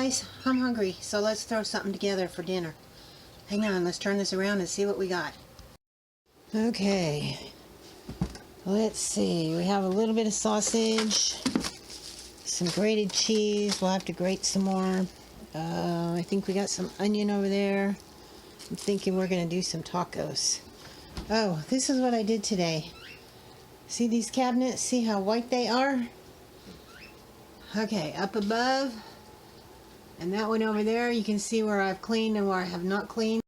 guys, I'm hungry, so let's throw something together for dinner. Hang on, let's turn this around and see what we got. Okay, let's see. We have a little bit of sausage, some grated cheese. We'll have to grate some more. I think we got some onion over there. I'm thinking we're going to do some tacos. Oh, this is what I did today. See these cabinets? See how white they are? Okay, up above, and that one over there, you can see where I've cleaned and where I have not cleaned.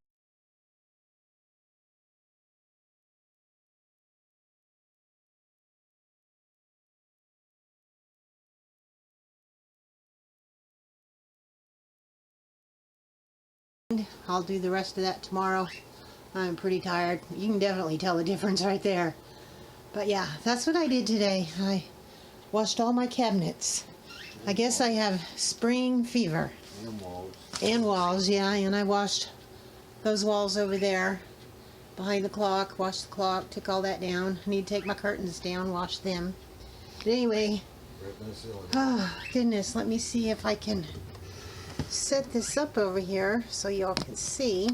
I'll do the rest of that tomorrow. I'm pretty tired. You can definitely tell the difference right there. But yeah, that's what I did today. I washed all my cabinets. I guess I have spring fever. And walls. And walls, yeah. And I washed those walls over there behind the clock. Washed the clock, took all that down. I need to take my curtains down, wash them. But anyway, oh goodness, let me see if I can set this up over here so y'all can see.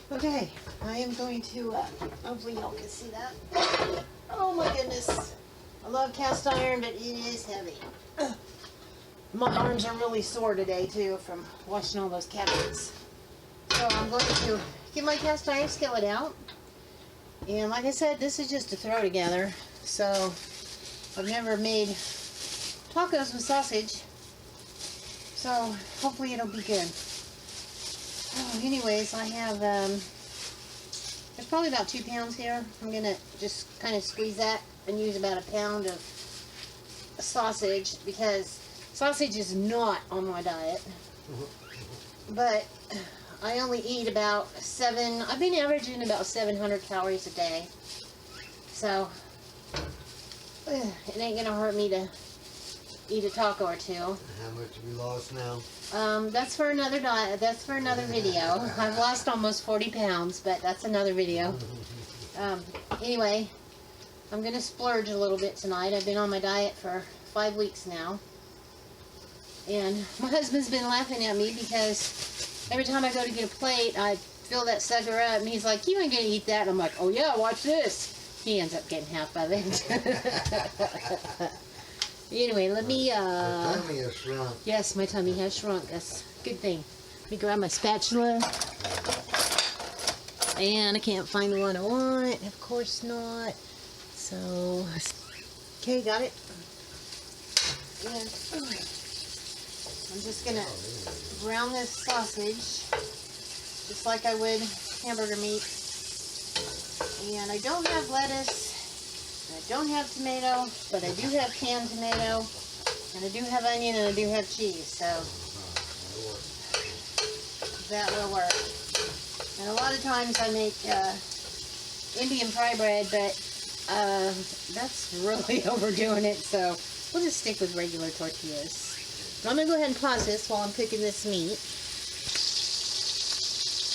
Okay, I am going to, hopefully y'all can see that. Oh my goodness. I love cast iron, but it is heavy. My arms are really sore today too from washing all those cabinets. So I'm going to get my cast iron skillet out. And like I said, this is just to throw together. So I've never made tacos with sausage. So hopefully it'll be good. Oh, anyways, I have, there's probably about 2 pounds here. I'm going to just kind of squeeze that and use about a pound of sausage because sausage is not on my diet. But I only eat about I've been averaging about 700 calories a day. So it ain't going to hurt me to eat a taco or two. How much have you lost now? That's for another diet. That's for another video. I've lost almost 40 pounds, but that's another video. Anyway, I'm gonna splurge a little bit tonight. I've been on my diet for 5 weeks now, and my husband's been laughing at me because every time I go to get a plate, I fill that sucker up, and he's like, "You ain't gonna eat that." And I'm like, "Oh yeah, watch this." He ends up getting half of it. Anyway, let me, My tummy has shrunk. Yes, my tummy has shrunk. That's a good thing. Let me grab my spatula. And I can't find the one I want. Of course not. So, okay, got it. And I'm just going to brown this sausage just like I would hamburger meat. And I don't have lettuce. I don't have tomato, but I do have canned tomato, and I do have onion, and I do have cheese, so that will work. And a lot of times I make Indian fry bread, but that's really overdoing it, so we'll just stick with regular tortillas. But I'm going to go ahead and pause this while I'm cooking this meat.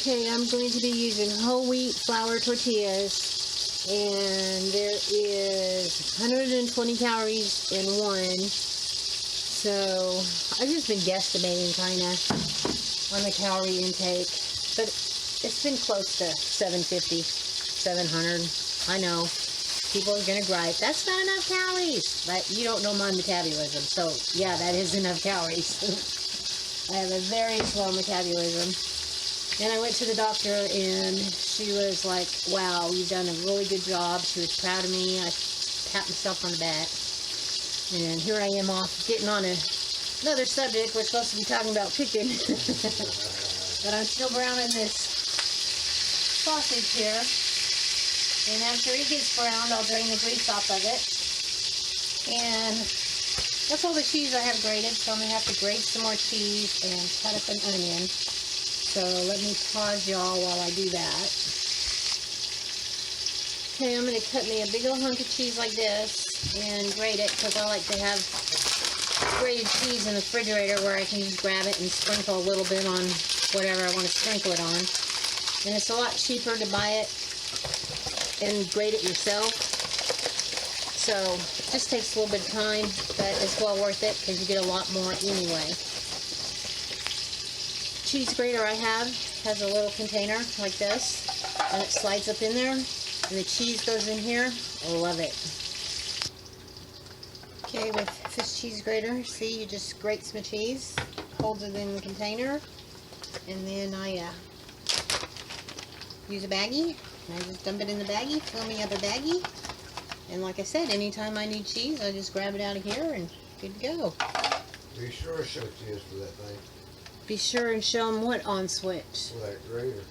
Okay, I'm going to be using whole wheat flour tortillas. And there is 120 calories in one. So I've just been guesstimating kind of on the calorie intake. But it's been close to 750, 700. I know. People are going to gripe, that's not enough calories. But you don't know my metabolism. So yeah, that is enough calories. I have a very slow metabolism. And I went to the doctor, and she was like, wow, you've done a really good job. She was proud of me. I pat myself on the back. And here I am off getting on another subject. We're supposed to be talking about chicken. But I'm still browning this sausage here. And after it gets browned, I'll drain the grease off of it. And that's all the cheese I have grated, so I'm going to have to grate some more cheese and cut up an onion. So let me pause y'all while I do that. Okay, I'm going to cut me a big old hunk of cheese like this and grate it because I like to have grated cheese in the refrigerator where I can just grab it and sprinkle a little bit on whatever I want to sprinkle it on. And it's a lot cheaper to buy it and grate it yourself. So it just takes a little bit of time, but it's well worth it because you get a lot more anyway. cheese grater I have has a little container like this, and it slides up in there, and the cheese goes in here. I love it. Okay, with this cheese grater, see, you just grate some cheese, holds it in the container, and then I use a baggie, and I just dump it in the baggie, fill me up a baggie, and like I said, anytime I need cheese, I just grab it out of here and good to go. Be sure to switch this for that thing. Be sure and show them what on switch. For that grater.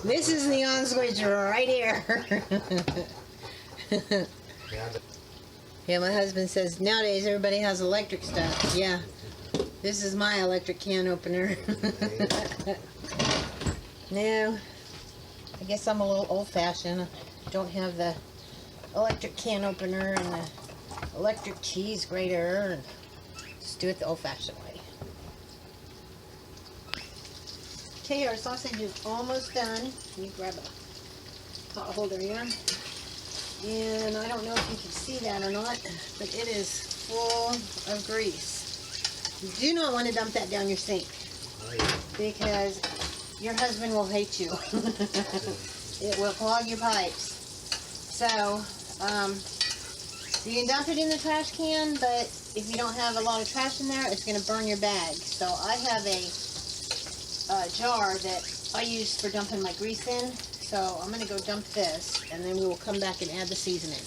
This is the on switch right here. Yeah, my husband says nowadays everybody has electric stuff. Yeah, this is my electric can opener. No, I guess I'm a little old-fashioned. I don't have the electric can opener and the electric cheese grater. And just do it the old-fashioned way. Okay, our sausage is almost done. You grab a pot holder here. And I don't know if you can see that or not, but it is full of grease. You do not want to dump that down your sink, because your husband will hate you. It will clog your pipes. So, you can dump it in the trash can, but if you don't have a lot of trash in there, it's going to burn your bag. So I have a jar that I use for dumping my grease in. So I'm going to go dump this, and then we will come back and add the seasoning.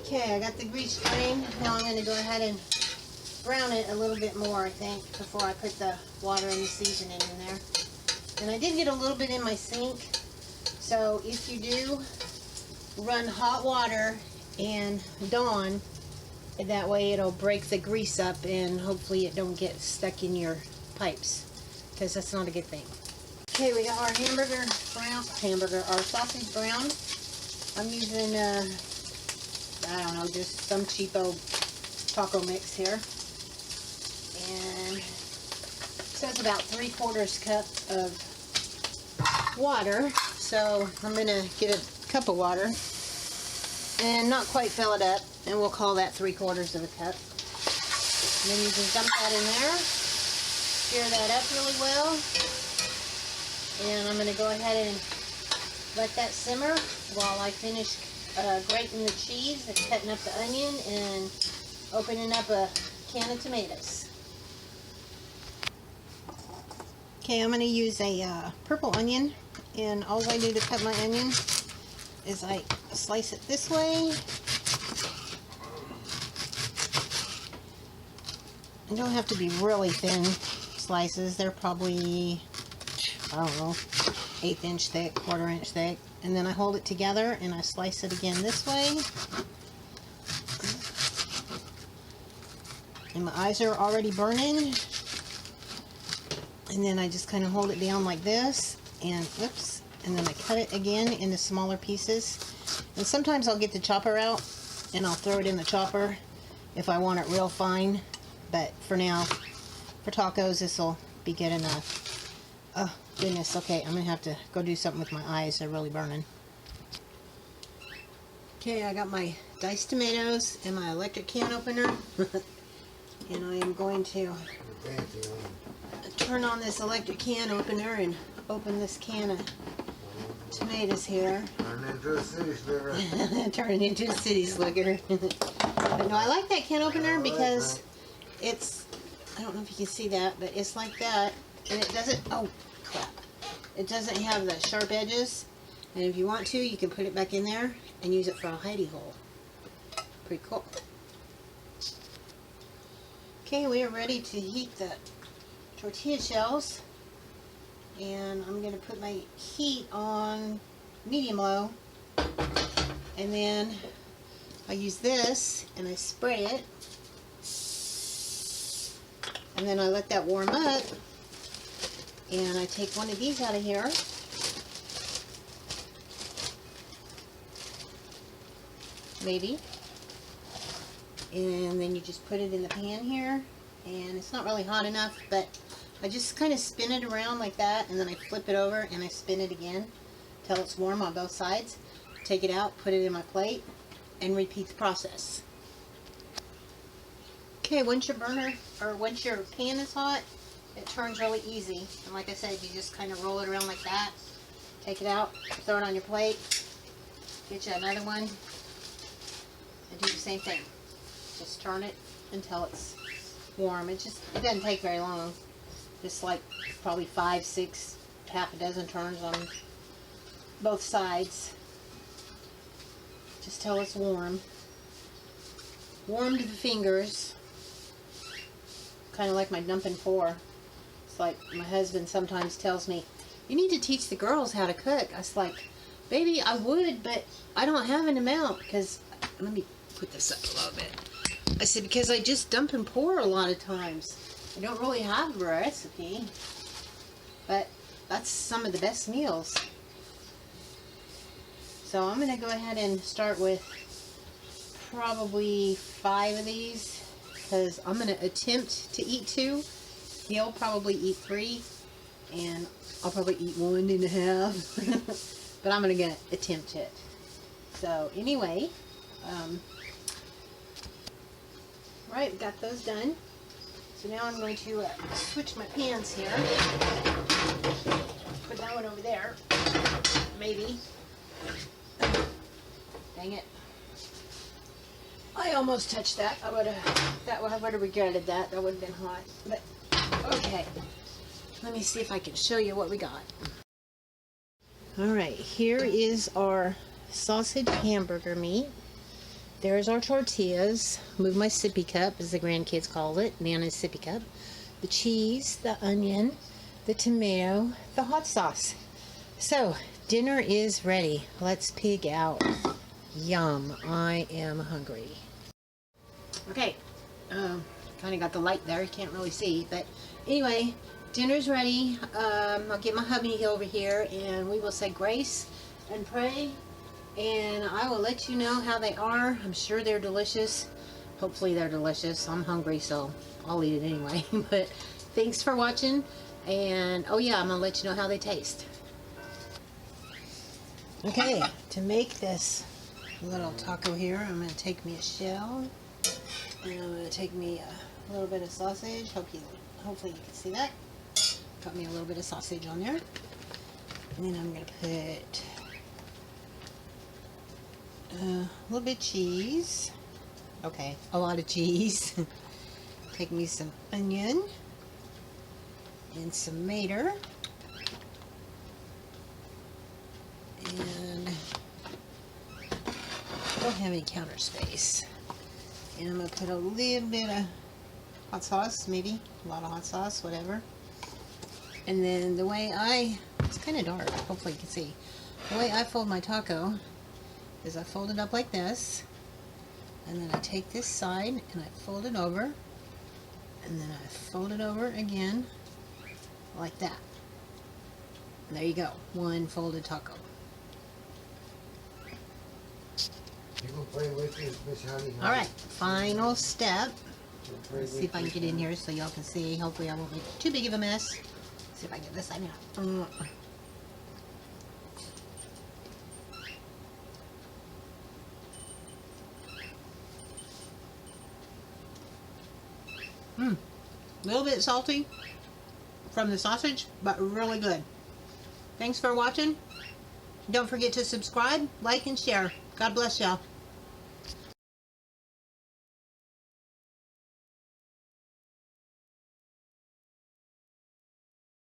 Okay, I got the grease drained. Now I'm going to go ahead and brown it a little bit more, I think, before I put the water and the seasoning in there. And I did get a little bit in my sink, so if you do, run hot water and Dawn, that way it'll break the grease up and hopefully it don't get stuck in your pipes, because that's not a good thing. Okay, we got our our sausage brown. I'm using, I don't know, just some cheapo taco mix here. And so it's about 3/4 cup of water. So I'm going to get a cup of water and not quite fill it up. And we'll call that 3/4 of a cup. And then you just dump that in there. Stir that up really well. And I'm going to go ahead and let that simmer while I finish grating the cheese and cutting up the onion and opening up a can of tomatoes. Okay, I'm going to use a purple onion, and all I do to cut my onion is I slice it this way. They don't have to be really thin slices. They're probably, I don't know, 1/8 inch thick, 1/4 inch thick. And then I hold it together and I slice it again this way. And my eyes are already burning. And then I just kind of hold it down like this, and oops, and then I cut it again into smaller pieces. And sometimes I'll get the chopper out and I'll throw it in the chopper if I want it real fine. But for now, for tacos, this will be good enough. Oh, goodness. Okay, I'm going to have to go do something with my eyes. They're really burning. Okay, I got my diced tomatoes and my electric can opener. And I am going to turn on this electric can opener and open this can of tomatoes here. Turn into a city slicker. Turn it into a city slicker. But no, I like that can opener because it's, I don't know if you can see that, but it's like that, and it doesn't, oh crap, it doesn't have the sharp edges, and if you want to, you can put it back in there and use it for a hidey hole. Pretty cool. Okay, we are ready to heat the tortilla shells, and I'm going to put my heat on medium-low, and then I use this and I spray it, and then I let that warm up, and I take one of these out of here, maybe, and then you just put it in the pan here, and it's not really hot enough, but I just kind of spin it around like that, and then I flip it over and I spin it again till it's warm on both sides. Take it out, put it in my plate, and repeat the process. Okay, once your burner, or once your pan is hot, It turns really easy. And like I said, you just kind of roll it around like that. Take it out, throw it on your plate. Get you another one. And do the same thing. Just turn it until it's warm. It doesn't take very long. Just like probably 5, 6, half a dozen turns on both sides. Just till it's warm. Warm to the fingers. Kind of like my dumping pour. It's like my husband sometimes tells me, you need to teach the girls how to cook. I was like, baby, I would, but I don't have an amount because, let me put this up a little bit. I said, because I just dump and pour a lot of times. I don't really have a recipe, but that's some of the best meals. So I'm going to go ahead and start with probably 5 of these because I'm going to attempt to eat 2. He'll probably eat 3 and I'll probably eat 1.5. But I'm going to attempt it. So anyway, right, we got those done. So now I'm going to switch my pans here. Put that one over there. Maybe. Dang it. I almost touched that. I would have regretted that. That would have been hot. But okay. Let me see if I can show you what we got. Alright, here is our sausage hamburger meat. There's our tortillas. Move my sippy cup, as the grandkids call it. Nana's sippy cup. The cheese, the onion, the tomato, the hot sauce. So, dinner is ready. Let's pig out. Yum. I am hungry. Okay. Kind of got the light there. You can't really see. But anyway, dinner's ready. I'll get my hubby over here and we will say grace and pray. And I will let you know how they are. I'm sure they're delicious. Hopefully they're delicious. I'm hungry, so I'll eat it anyway. But thanks for watching. And oh yeah, I'm going to let you know how they taste. Okay, to make this little taco here, I'm going to take me a shell. And I'm going to take me a little bit of sausage. Hopefully you can see that. Got me a little bit of sausage on there. And then I'm going to put a little bit of cheese. Okay, a lot of cheese. Take me some onion and some tomato. And I don't have any counter space. And I'm going to put a little bit of hot sauce, maybe. A lot of hot sauce, whatever. And then the way it's kind of dark, hopefully you can see. The way I fold my taco is I fold it up like this. And then I take this side and I fold it over. And then I fold it over again like that. And there you go. One folded taco. You gonna play with this, Miss Honey? Alright, final step. Let's see if I can get in here so y'all can see. Hopefully I won't make too big of a mess. See if I can get this side out. A little bit salty from the sausage, but really good. Thanks for watching. Don't forget to subscribe, like, and share. God bless y'all.